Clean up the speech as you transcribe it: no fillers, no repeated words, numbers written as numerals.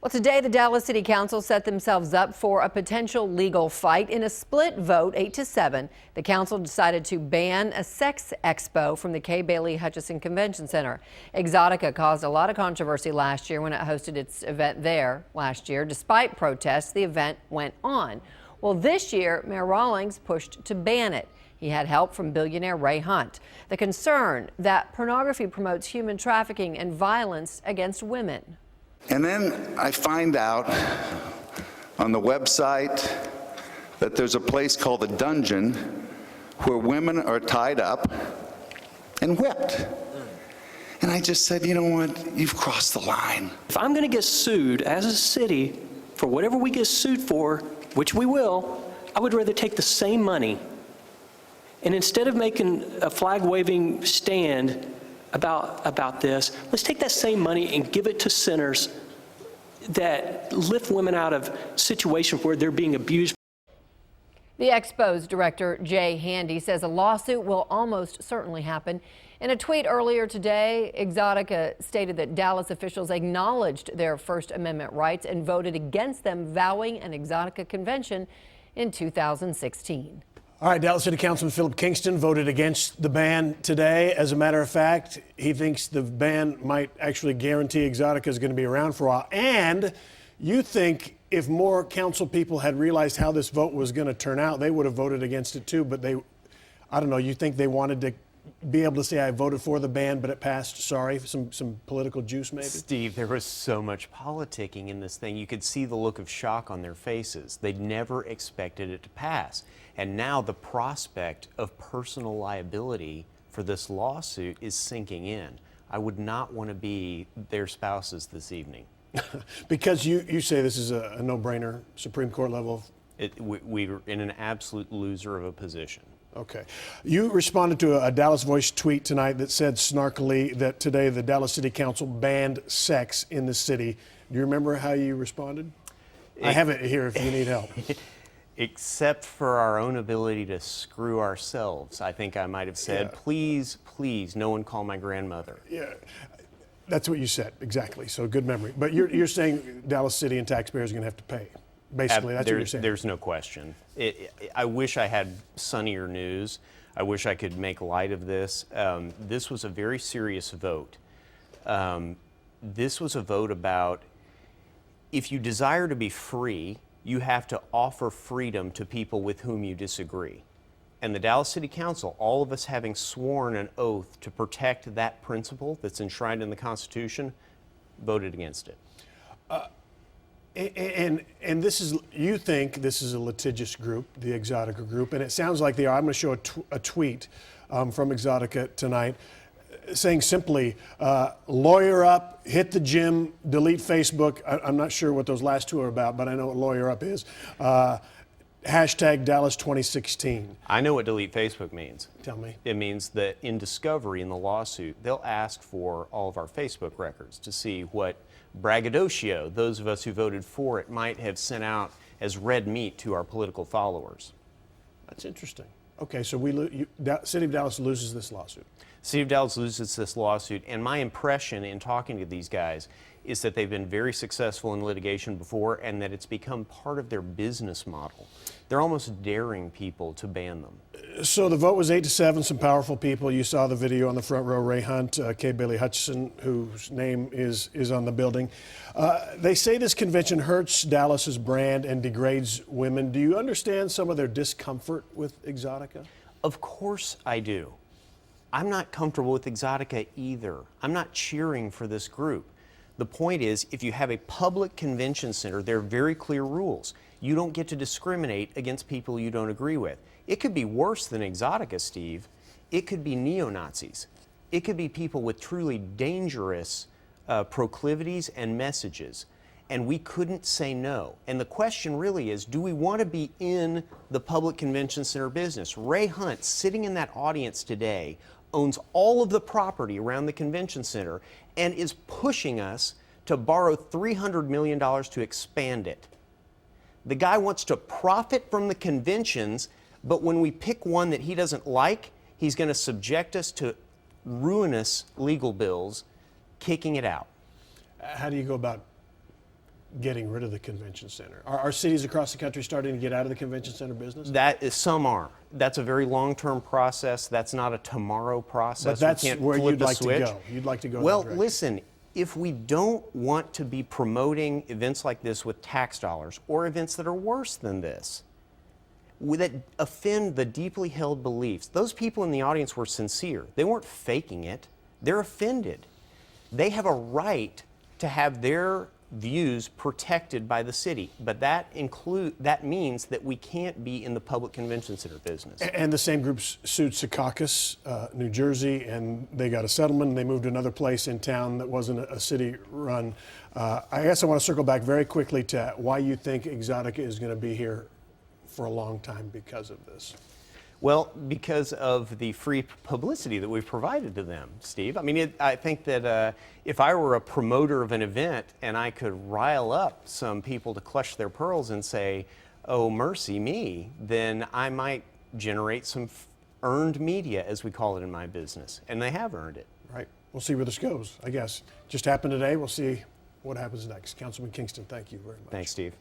Well, today the Dallas City Council set themselves up for a potential legal fight. In a split vote, 8-7, the council decided to ban a sex expo from the K. Bailey Hutchison Convention Center. Exotica caused a lot of controversy last year when it hosted its event there last year. Despite protests, the event went on. Well, this year, Mayor Rawlings pushed to ban it. He had help from billionaire Ray Hunt. The concern that pornography promotes human trafficking and violence against women. And then I find out on the website that there's a place called the Dungeon where women are tied up and whipped. And I just said, you know what, you've crossed the line. If I'm going to get sued as a city for whatever we get sued for, which we will, I would rather take the same money. And instead of making a flag-waving stand about this, let's take that same money and give it to centers that lift women out of situations where they're being abused. The Expo's director, Jay Handy, says a lawsuit will almost certainly happen. In a tweet earlier today, Exotica stated that Dallas officials acknowledged their First Amendment rights and voted against them, vowing an Exotica convention in 2016. All right, Dallas City Councilman Philip Kingston voted against the ban today. As a matter of fact, he thinks the ban might actually guarantee Exotica is going to be around for a while. And you think if more council people had realized how this vote was going to turn out, they would have voted against it too. But I don't know, you think they wanted to be able to say, I voted for the ban, but it passed, sorry, some political juice maybe? Steve, there was so much politicking in this thing. You could see the look of shock on their faces. They'd never expected it to pass. And now the prospect of personal liability for this lawsuit is sinking in. I would not want to be their spouses this evening. Because you say this is a no-brainer, Supreme Court level? We're in an absolute loser of a position. Okay. You responded to a Dallas Voice tweet tonight that said snarkily that today the Dallas City Council banned sex in the city. Do you remember how you responded? I have it here if you need help. Except for our own ability to screw ourselves, I think I might have said, please, please, no one call my grandmother. Yeah, that's what you said, exactly. So good memory. But you're saying Dallas City and taxpayers are going to have to pay. Basically, that's what you're saying. There's no question. I wish I had sunnier news. I wish I could make light of this. This was a very serious vote. This was a vote about if you desire to be free, you have to offer freedom to people with whom you disagree. And the Dallas City Council, all of us having sworn an oath to protect that principle that's enshrined in the Constitution, voted against it. And this is, you think this is a litigious group, the Exotica group, and it sounds like they are. I'm going to show a tweet from Exotica tonight saying simply, lawyer up, hit the gym, delete Facebook. I'm not sure what those last two are about, but I know what lawyer up is. Hashtag Dallas 2016. I know what delete Facebook means. Tell me. It means that in discovery in the lawsuit, they'll ask for all of our Facebook records to see what braggadocio those of us who voted for it might have sent out as red meat to our political followers. That's interesting. Okay, so City of Dallas loses this lawsuit. City of Dallas loses this lawsuit, and my impression in talking to these guys is that they've been very successful in litigation before and that it's become part of their business model. They're almost daring people to ban them. So the vote was 8-7, some powerful people. You saw the video on the front row, Ray Hunt, K. Bailey Hutchison, whose name is on the building. They say this convention hurts Dallas's brand and degrades women. Do you understand some of their discomfort with Exotica? Of course I do. I'm not comfortable with Exotica either. I'm not cheering for this group. The point is, if you have a public convention center, there are very clear rules. You don't get to discriminate against people you don't agree with. It could be worse than Exotica, Steve. It could be neo-Nazis. It could be people with truly dangerous proclivities and messages. And we couldn't say no. And the question really is, do we want to be in the public convention center business? Ray Hunt, sitting in that audience today, owns all of the property around the convention center and is pushing us to borrow $300 million to expand it. The guy wants to profit from the conventions, but when we pick one that he doesn't like, he's going to subject us to ruinous legal bills, kicking it out. How do you go about getting rid of the convention center? Are cities across the country starting to get out of the convention center business? Some are. That's a very long-term process. That's not a tomorrow process. But that's We can't where flip you'd a like to switch. go. You'd like to go in Well, that direction. listen, if we don't want to be promoting events like this with tax dollars, or events that are worse than this, that offend the deeply held beliefs, those people in the audience were sincere. They weren't faking it. They're offended. They have a right to have their views protected by the city, but that means that we can't be in the public convention center business. And the same group sued Secaucus, New Jersey, and they got a settlement, and they moved to another place in town that wasn't a city run. I guess I want to circle back very quickly to why you think Exotica is going to be here for a long time because of this. Well, because of the free publicity that we've provided to them, Steve. I mean, I think that if I were a promoter of an event and I could rile up some people to clutch their pearls and say, oh, mercy me, then I might generate some earned media, as we call it in my business. And they have earned it. Right. We'll see where this goes, I guess. Just happened today. We'll see what happens next. Councilman Kingston, thank you very much. Thanks, Steve.